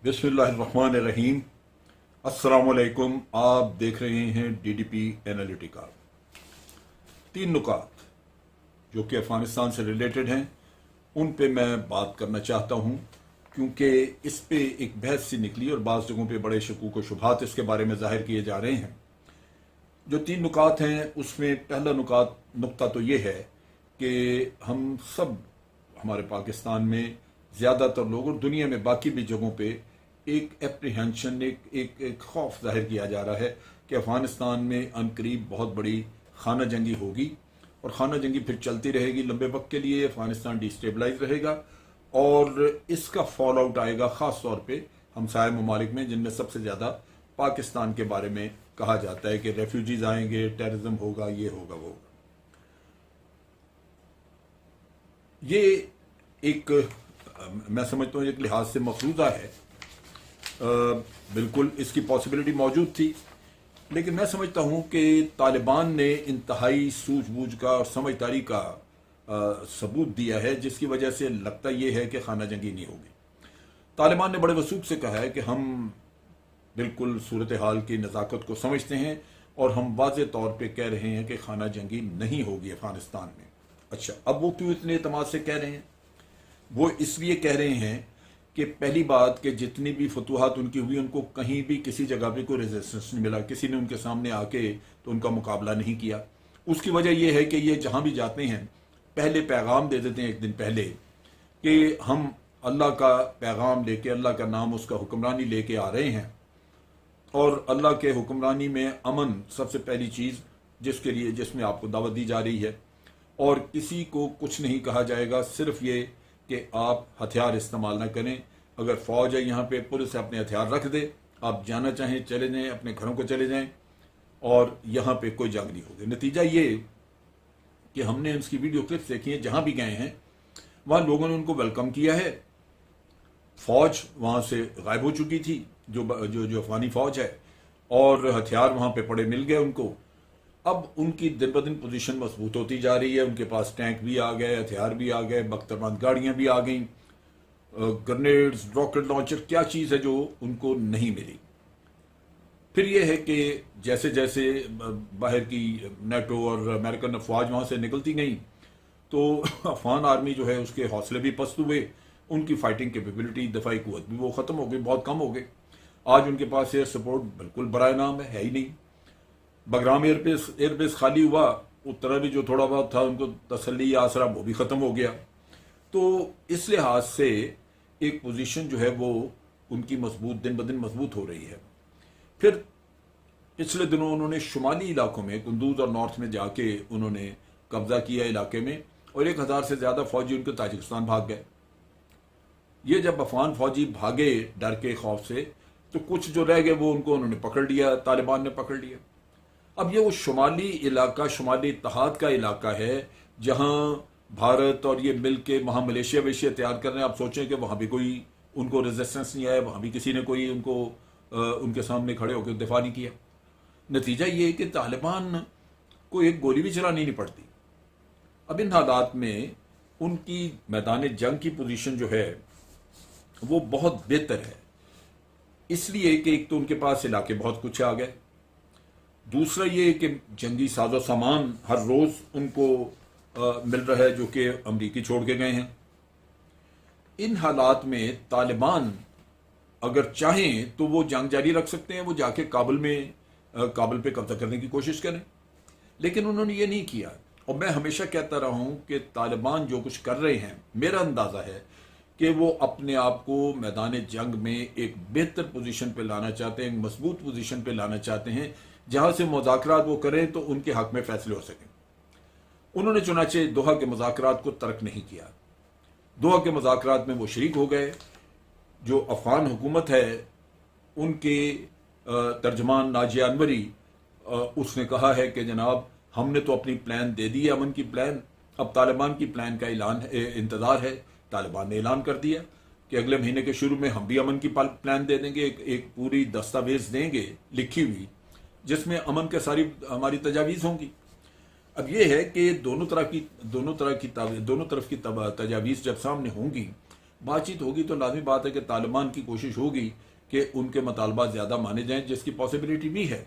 बिस्मिल्लाहिर्रहमानिर्रहीम। अस्सलामुअलैकुम। आप देख रहे हैं डीडीपी एनालिटिका। 3 नुकात जो कि अफगानिस्तान से रिलेटेड हैं उन पे मैं बात करना चाहता हूं, क्योंकि इस पे एक बहस सी निकली और बाज़ जगहों पे बड़े शकूक व शुबहात इसके बारे में जाहिर किए जा रहे हैं। जो 3 नुकात हैं उसमें पहला नुक्ता तो ये है कि हम सब, हमारे पाकिस्तान में ज़्यादातर लोग और दुनिया में बाकी भी जगहों पे एक एप्रीहेंशन, एक खौफ जाहिर किया जा रहा है कि अफगानिस्तान में अनकरीब बहुत बड़ी खाना जंगी होगी और खाना जंगी फिर चलती रहेगी लंबे वक्त के लिए। अफगानिस्तान डिस्टेबलाइज रहेगा और इसका फॉल आउट आएगा ख़ास तौर पे हमसाय ममालिक में, जिनमें सबसे ज़्यादा पाकिस्तान के बारे में कहा जाता है कि रेफ्यूजीज आएंगे, टेररिज्म होगा, ये होगा, वो होगा। ये एक मैं समझता हूँ एक लिहाज से मफरूज़ा है। बिल्कुल इसकी पॉसिबिलिटी मौजूद थी, लेकिन मैं समझता हूँ कि तालिबान ने इंतहाई सूझबूझ का और समझदारी का सबूत दिया है, जिसकी वजह से लगता यह है कि खाना जंगी नहीं होगी। तालिबान ने बड़े वसूख से कहा है कि हम बिल्कुल सूरत हाल की नज़ाकत को समझते हैं और हम वाज़े तौर पे कह रहे हैं कि खाना जंगी नहीं होगी अफगानिस्तान में। अच्छा, अब वो क्यों इतने एतमाद से कह रहे हैं? वो इसलिए कह रहे हैं कि पहली बात कि जितनी भी फतूहात उनकी हुई उनको कहीं भी किसी जगह पे कोई रेजिस्टेंस नहीं मिला, किसी ने उनके सामने आके तो उनका मुकाबला नहीं किया। उसकी वजह यह है कि ये जहां भी जाते हैं पहले पैगाम दे देते हैं एक दिन पहले कि हम अल्लाह का पैगाम लेके, अल्लाह का नाम, उसका हुक्मरानी लेके आ रहे हैं और अल्लाह के हुक्मरानी में अमन सबसे पहली चीज़ जिसमें आपको दावत दी जा रही है और किसी को कुछ नहीं कहा जाएगा, सिर्फ ये कि आप हथियार इस्तेमाल ना करें। अगर फौज है यहाँ पे, पुलिस अपने हथियार रख दे, आप जाना चाहें चले जाएं, अपने घरों को चले जाएं और यहाँ पे कोई जंग नहीं होगी। नतीजा ये कि हमने उसकी वीडियो क्लिप्स देखी हैं, जहाँ भी गए हैं वहाँ लोगों ने उनको वेलकम किया है। फौज वहाँ से गायब हो चुकी थी, जो अफगानी फौज है, और हथियार वहाँ पे पड़े मिल गए उनको। अब उनकी दिन ब दिन पोजीशन मजबूत होती जा रही है, उनके पास टैंक भी आ गए, हथियार भी आ गए, बख्तरबंद गाड़ियां भी आ गई, ग्रेनेड्स, रॉकेट लॉन्चर, क्या चीज़ है जो उनको नहीं मिली। फिर यह है कि जैसे जैसे बाहर की नेटो और अमेरिकन अफवाज वहाँ से निकलती गई तो अफगान आर्मी जो है उसके हौसले भी पस्त हुए, उनकी फाइटिंग कैपेबिलिटी, दफाई कुव्वत भी वो ख़त्म हो गई, बहुत कम हो गए। आज उनके पास एयर सपोर्ट बिल्कुल बराए नाम है ही नहीं। बगराम एयरबेस खाली हुआ, उत्तरा भी जो थोड़ा बहुत था उनको तसल्ली आसरा वो भी ख़त्म हो गया। तो इस लिहाज से एक पोजीशन जो है वो उनकी मजबूत, दिन ब दिन मजबूत हो रही है। फिर पिछले दिनों उन्होंने शुमाली इलाकों में, कुंदूज और नॉर्थ में जाके उन्होंने कब्जा किया इलाके में और 1000 से ज़्यादा फौजी उनके ताजिकिस्तान भाग गए। ये जब अफगान फौजी भागे डर के खौफ से, तो कुछ जो रह गए वो उन्होंने पकड़ लिया, तालिबान ने पकड़ लिया। अब ये वो शुमाली इलाका, शुमाली इत्तेहाद का इलाका है जहां भारत और ये मिल के वहां मलेशिया वेशिया तैयार कर रहे हैं। आप सोचें कि वहां भी कोई उनको रेजिस्टेंस नहीं आया, वहां भी किसी ने कोई उनके सामने खड़े होकर दिफा नहीं किया। नतीजा ये है कि तालिबान को एक गोली भी चलानी नहीं पड़ती। अब इन हालात में उनकी मैदान जंग की पोजीशन जो है वो बहुत बेहतर है, इसलिए कि एक तो उनके पास इलाके बहुत कुछ आ गए, दूसरा ये कि जंगी साजो सामान हर रोज उनको मिल रहा है जो कि अमरीकी छोड़ के गए हैं। इन हालात में तालिबान अगर चाहें तो वो जंग जारी रख सकते हैं, वो जाके काबुल पे कब्जा करने की कोशिश करें, लेकिन उन्होंने ये नहीं किया। और मैं हमेशा कहता रहा हूं कि तालिबान जो कुछ कर रहे हैं, मेरा अंदाजा है कि वो अपने आप को मैदान जंग में एक बेहतर पोजीशन पे लाना चाहते हैं, एक मजबूत पोजीशन पे लाना चाहते हैं जहां से मुज़ाकरात वो करें तो उनके हक में फैसले हो सकें। उन्होंने चुनाचे दोहा के मुज़ाकरात को तर्क नहीं किया। दोहा के मुज़ाकरात में वो शरीक हो गए। जो अफगान हुकूमत है उनके तर्जमान नाजिया अनवरी, उसने कहा है कि जनाब हमने तो अपनी प्लान दे दी है, अमन की प्लान, अब तालिबान की प्लान का इंतज़ार है। तालिबान ने ऐलान कर दिया कि अगले महीने के शुरू में हम भी अमन की प्लान दे देंगे, एक पूरी दस्तावेज देंगे लिखी हुई, जिसमें अमन के सारी हमारी तजावीज़ होंगी। अब यह है कि दोनों तरफ की तजावीज़ जब सामने होंगी बातचीत होगी तो लाजमी बात है कि तालिबान की कोशिश होगी कि उनके मुतालबात ज़्यादा माने जाएं, जिसकी पॉसिबिलिटी भी है।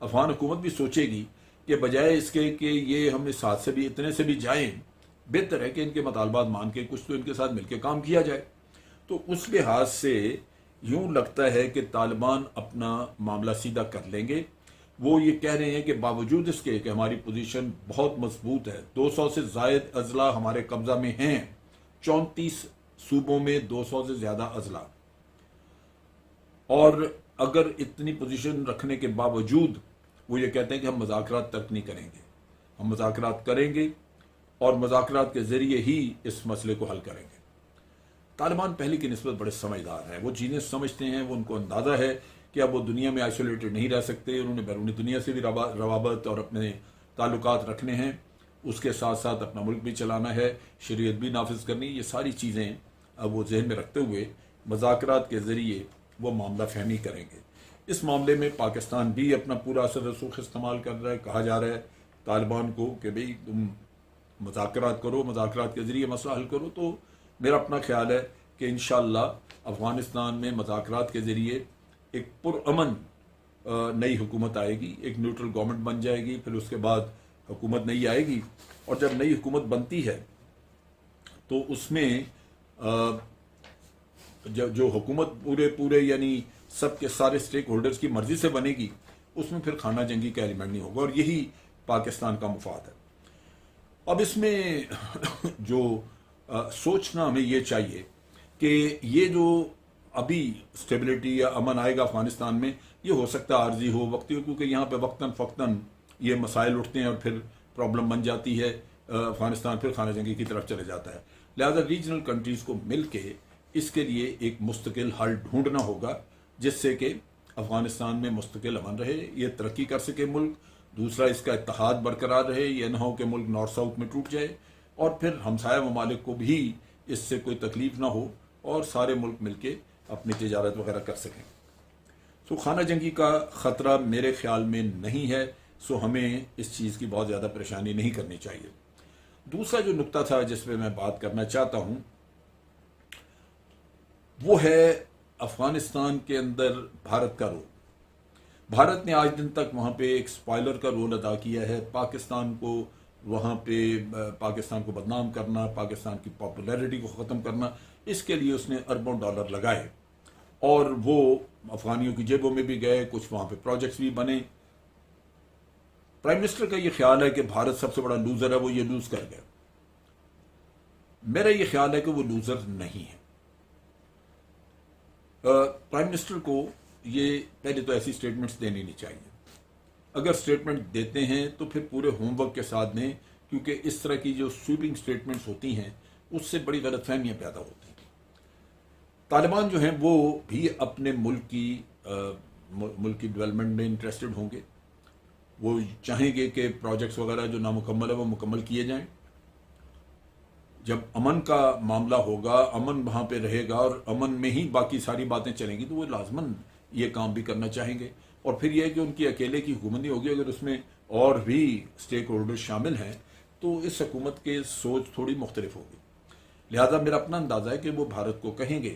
अफगान हुकूमत भी सोचेगी कि बजाय इसके कि ये हम इस हाथ से भी इतने से भी जाएं, बेहतर है कि इनके मुतालबात मान के कुछ तो इनके साथ मिलकर काम किया जाए। तो उस लिहाज से यूं लगता है कि तालिबान अपना मामला सीधा कर लेंगे। वो ये कह रहे हैं कि बावजूद इसके कि हमारी पोजीशन बहुत मजबूत है, 200 से जायद अजला हमारे कब्जा में हैं, 34 सूबों में 200 से ज्यादा अजला, और अगर इतनी पोजीशन रखने के बावजूद वो ये कहते हैं कि हम मुज़ाकरात तक नहीं करेंगे, हम मुज़ाकरात करेंगे और मुज़ाकरात के जरिए ही इस मसले को हल करेंगे। तालिबान पहले की निस्बत बड़े समझदार हैं, वो चीज़ें समझते हैं, वो उनको अंदाज़ा है कि अब वो दुनिया में आइसोलेटेड नहीं रह सकते, उन्होंने बैरूनी दुनिया से भी रवाबत और अपने ताल्लुकात रखने हैं, उसके साथ साथ अपना मुल्क भी चलाना है, शरीयत भी नाफिज करनी, ये सारी चीज़ें अब वो जहन में रखते हुए मुज़ाकरात के ज़रिए वो मामला फहमी करेंगे। इस मामले में पाकिस्तान भी अपना पूरा असर रसूख इस्तेमाल कर रहा है। कहा जा रहा है तालिबान को कि भाई तुम मुज़ाकरात करो, मुज़ाकरात के ज़रिए मसला हल करो। तो मेरा अपना ख्याल है कि इंशाअल्लाह अफ़गानिस्तान में मुज़ाकरात के ज़रिए एक पुरअमन नई हुकूमत आएगी, एक न्यूट्रल गवर्नमेंट बन जाएगी, फिर उसके बाद हुकूमत नई आएगी, और जब नई हुकूमत बनती है तो उसमें जो हुकूमत पूरे यानी सबके सारे स्टेक होल्डर्स की मर्जी से बनेगी, उसमें फिर खाना जंगी का एलिमेंट नहीं होगा, और यही पाकिस्तान का मुफाद है। अब इसमें जो सोचना हमें ये चाहिए कि ये जो अभी स्टेबिलिटी या अमन आएगा अफगानिस्तान में, ये हो सकता है आर्जी हो, वक्ती हो, क्योंकि यहाँ पे वक्तन फ़क्तन ये मसाइल उठते हैं और फिर प्रॉब्लम बन जाती है, अफगानिस्तान फिर खाना जंगी की तरफ चले जाता है। लिहाजा रीजनल कंट्रीज़ को मिल के इसके लिए एक मुस्तकिल हल ढूंढना होगा, जिससे कि अफगानिस्तान में मुस्तकिल अमन रहे, ये तरक्की कर सके मुल्क। दूसरा, इसका इत्तेहाद बरकरार रहे, ये न हो कि मुल्क नॉर्थ साउथ में टूट जाए, और फिर हमसाया ममालिक को भी इससे कोई तकलीफ ना हो और सारे मुल्क मिलके अपनी तिजारत वगैरह कर सकें। सो खाना जंगी का ख़तरा मेरे ख्याल में नहीं है, सो हमें इस चीज़ की बहुत ज़्यादा परेशानी नहीं करनी चाहिए। दूसरा जो नुक्ता था जिस पे मैं बात करना चाहता हूँ वो है अफगानिस्तान के अंदर भारत का रोल। भारत ने आज दिन तक वहाँ पे एक स्पॉइलर का रोल अदा किया है, पाकिस्तान को वहाँ पे पाकिस्तान को बदनाम करना, पाकिस्तान की पॉपुलैरिटी को ख़त्म करना, इसके लिए उसने अरबों डॉलर लगाए और वो अफगानियों की जेबों में भी गए, कुछ वहाँ पे प्रोजेक्ट्स भी बने। प्राइम मिनिस्टर का ये ख्याल है कि भारत सबसे बड़ा लूजर है, वो ये लूज कर गया। मेरा ये ख्याल है कि वो लूजर नहीं है। प्राइम मिनिस्टर को ये पहले तो ऐसी स्टेटमेंट्स देनी नहीं चाहिए, अगर स्टेटमेंट देते हैं तो फिर पूरे होमवर्क के साथ दें, क्योंकि इस तरह की जो स्वीपिंग स्टेटमेंट्स होती हैं उससे बड़ी गलतफहमियां पैदा होती हैं। तालिबान जो हैं वो भी अपने मुल्क की डेवलपमेंट में इंटरेस्टेड होंगे, वो चाहेंगे कि प्रोजेक्ट्स वगैरह जो नामुकम्मल है वो मुकम्मल किए जाएं। जब अमन का मामला होगा, अमन वहाँ पे रहेगा और अमन में ही बाकी सारी बातें चलेंगी, तो वो लाजमन ये काम भी करना चाहेंगे। और फिर यह है कि उनकी अकेले की हुकूमत नहीं होगी, अगर उसमें और भी स्टेक होल्डर शामिल हैं तो इस हुकूमत की सोच थोड़ी मुख्तलिफ होगी। लिहाजा मेरा अपना अंदाज़ा है कि वो भारत को कहेंगे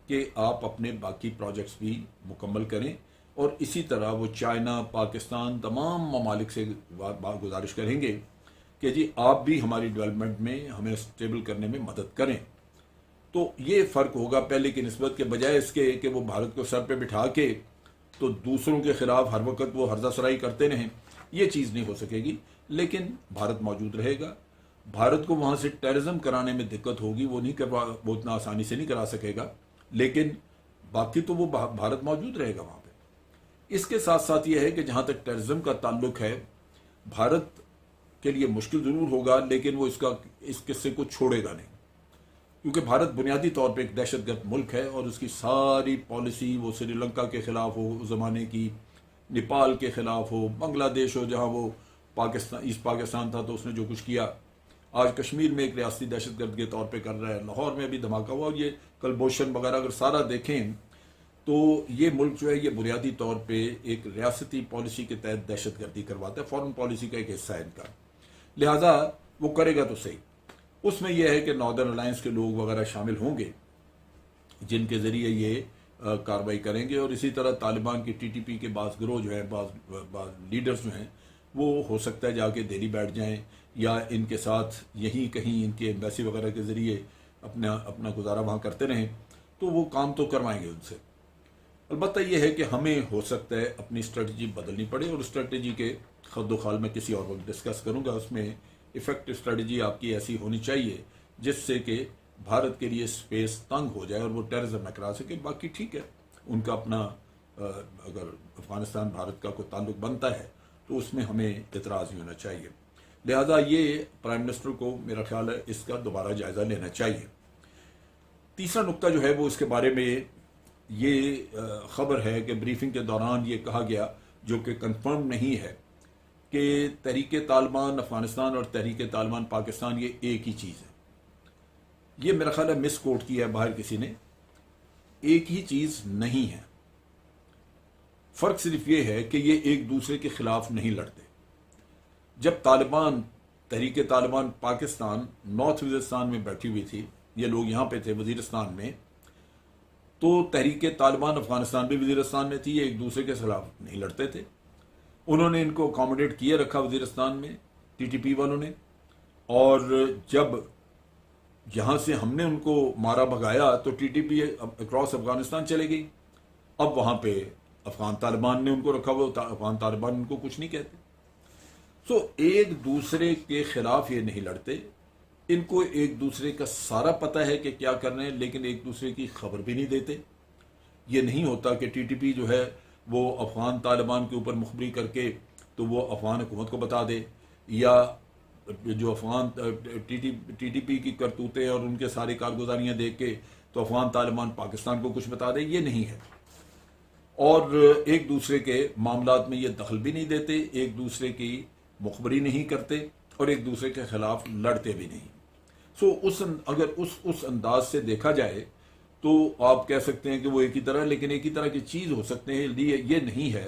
कि आप अपने बाकी प्रोजेक्ट्स भी मुकम्मल करें, और इसी तरह वो चाइना, पाकिस्तान, तमाम ममालिक से गुजारिश करेंगे कि जी आप भी हमारी डेवलपमेंट में हमें स्टेबल करने में मदद करें। तो ये फ़र्क होगा पहले की निस्बत के, बजाय इसके कि वो भारत को सर पे बिठा के तो दूसरों के खिलाफ हर वक्त वो हर्जासराई करते रहें, ये चीज़ नहीं हो सकेगी। लेकिन भारत मौजूद रहेगा, भारत को वहाँ से टेररिज्म कराने में दिक्कत होगी, वो उतना आसानी से नहीं करा सकेगा, लेकिन बाकी तो वो भारत मौजूद रहेगा वहाँ पे। इसके साथ साथ ये है कि जहाँ तक टेररिज्म का ताल्लुक है, भारत के लिए मुश्किल ज़रूर होगा, लेकिन वो इस किस्से को छोड़ेगा नहीं, क्योंकि भारत बुनियादी तौर पे एक दहशतगर्द मुल्क है और उसकी सारी पॉलिसी, वो श्रीलंका के ख़िलाफ़ हो उस ज़माने की, नेपाल के ख़िलाफ़ हो, बांग्लादेश हो जहाँ वो ईस्ट पाकिस्तान था तो उसने जो कुछ किया, आज कश्मीर में एक रियासती दहशतगर्द के तौर पे कर रहा है, लाहौर में भी धमाका हुआ, और ये कलभूषण वगैरह अगर सारा देखें तो ये मुल्क जो है ये बुनियादी तौर पे एक रियासती पॉलिसी के तहत दहशतगर्दी करवाता है, फॉरेन पॉलिसी का एक हिस्सा है इनका। लिहाजा वो करेगा तो सही। उसमें यह है कि नॉर्दर्न अलायंस के लोग वगैरह शामिल होंगे, जिनके ज़रिए ये कार्रवाई करेंगे। और इसी तरह तालिबान की टीटीपी के बाज़ गिरोह जो है, बाज़ लीडर्स जो हैं, वो हो सकता है जाके दिल्ली बैठ जाएं या इनके साथ यहीं कहीं इनके एम्बेसी वगैरह के ज़रिए अपना गुजारा वहाँ करते रहें, तो वो काम तो करवाएंगे उनसे। अलबत्ता यह है कि हमें हो सकता है अपनी स्ट्रेटजी बदलनी पड़े, और स्ट्रेटजी के खद्दोखाल में किसी और वक्त डिस्कस करूँगा। उसमें इफेक्टिव स्ट्रेटजी आपकी ऐसी होनी चाहिए जिससे कि भारत के लिए स्पेस तंग हो जाए और वो टेररिज्म न करा सके। बाकी ठीक है, उनका अपना अगर अफगानिस्तान भारत का कोई ताल्लुक बनता है तो उसमें हमें इतराज़ नहीं होना चाहिए। लिहाजा ये प्राइम मिनिस्टर को मेरा ख्याल है इसका दोबारा जायज़ा लेना चाहिए। तीसरा नुक्ता जो है वो इसके बारे में ये खबर है कि ब्रीफिंग के दौरान ये कहा गया, जो कि कंफर्म नहीं है, कि तहरीक तालिबान अफगानिस्तान और तहरीक तालिबान पाकिस्तान ये एक ही चीज़ है। ये मेरा ख्याल है मिस कोट किया है बाहर किसी ने। एक ही चीज़ नहीं है। फ़र्क सिर्फ ये है कि ये एक दूसरे के खिलाफ नहीं लड़ते। जब तालिबान तहरीक तालिबान पाकिस्तान नॉर्थ वज़ीरिस्तान में बैठी हुई थी, ये लोग यहाँ पे थे वज़ीरिस्तान में, तो तहरीक तालिबान अफगानिस्तान भी वज़ीरिस्तान में थी, ये एक दूसरे के खिलाफ नहीं लड़ते थे। उन्होंने इनको अकोमोडेट किए रखा वज़ीरिस्तान में, टीटीपी वालों ने। और जब यहाँ से हमने उनको मारा भगाया तो टीटीपी अक्रॉस अफगानिस्तान चले गई। अब वहाँ पे अफगान तालिबान ने उनको रखा हुआ, अफगान तालिबान उनको कुछ नहीं कहते। सो एक दूसरे के खिलाफ ये नहीं लड़ते। इनको एक दूसरे का सारा पता है कि क्या कर रहे हैं, लेकिन एक दूसरे की खबर भी नहीं देते। ये नहीं होता कि टीटीपी जो है वो अफगान तालिबान के ऊपर मुखबरी करके तो वो अफगान हुकूमत को बता दे, या जो अफगान टीटीपी की करतूतें और उनके सारी कारगुजारियाँ देख के तो अफगान तालिबान पाकिस्तान को कुछ बता दे। ये नहीं है। और एक दूसरे के मामलात में ये दखल भी नहीं देते, एक दूसरे की मुखबरी नहीं करते और एक दूसरे के खिलाफ लड़ते भी नहीं। सो अगर उस अंदाज से देखा जाए तो आप कह सकते हैं कि वो एक ही तरह, लेकिन एक ही तरह की चीज़ हो सकते हैं। ये नहीं है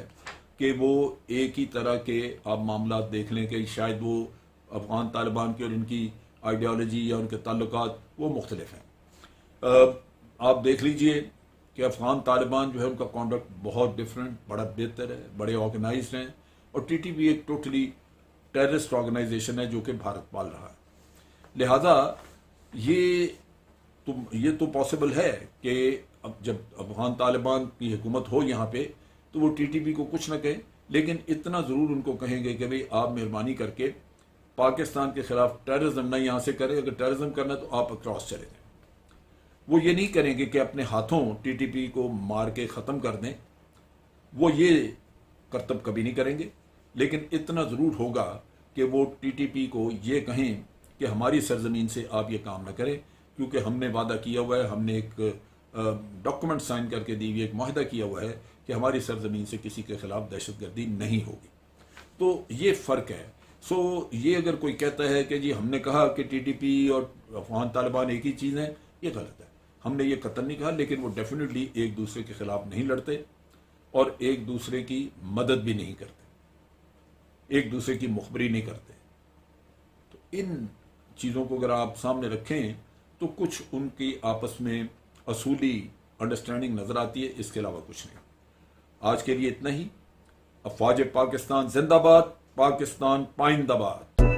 कि वो एक ही तरह के आप मामला देख लें कि शायद वो अफगान तालिबान की और इनकी आइडियालॉजी या उनके ताल्लुकात वो मुख्तलिफ हैं। आप देख लीजिए कि अफगान तालिबान जो है उनका कॉन्डक्ट बहुत डिफरेंट, बड़ा बेहतर है, बड़े ऑर्गेनाइज्ड हैं। और टीटीपी एक टोटली टेररिस्ट ऑर्गेनाइजेशन है जो कि भारत पाल रहा है। लिहाजा ये तो पॉसिबल है कि अब जब अफगान तालिबान की हुकूमत हो यहाँ पे तो वो टीटीपी को कुछ ना कहे, लेकिन इतना ज़रूर उनको कहेंगे कि भाई आप मेहरबानी करके पाकिस्तान के खिलाफ टेररिज्म ना यहाँ से करें, अगर टेररिज्म करना तो आप अक्रॉस चले जाएं। वो ये नहीं करेंगे कि अपने हाथों टीटीपी को मार के ख़त्म कर दें, वो ये करतब कभी नहीं करेंगे। लेकिन इतना ज़रूर होगा कि वो टीटीपी को ये कहें कि हमारी सरजमीन से आप ये काम ना करें, क्योंकि हमने वादा किया हुआ है, हमने एक डॉक्यूमेंट साइन करके दी हुई, एक माहिदा किया हुआ है कि हमारी सरजमीन से किसी के खिलाफ दहशतगर्दी नहीं होगी। तो ये फ़र्क है। सो ये अगर कोई कहता है कि जी हमने कहा कि टीटीपी और अफगान तालिबान एक ही चीज़ है, ये गलत है। हमने ये कतई नहीं कहा, लेकिन वो डेफिनेटली एक दूसरे के खिलाफ नहीं लड़ते और एक दूसरे की मदद भी नहीं करते, एक दूसरे की मुखबरी नहीं करते। तो इन चीज़ों को अगर आप सामने रखें तो कुछ उनकी आपस में असूली अंडरस्टैंडिंग नज़र आती है, इसके अलावा कुछ नहीं। आज के लिए इतना ही। अफवाज पाकिस्तान जिंदाबाद, पाकिस्तान पाइंदाबाद।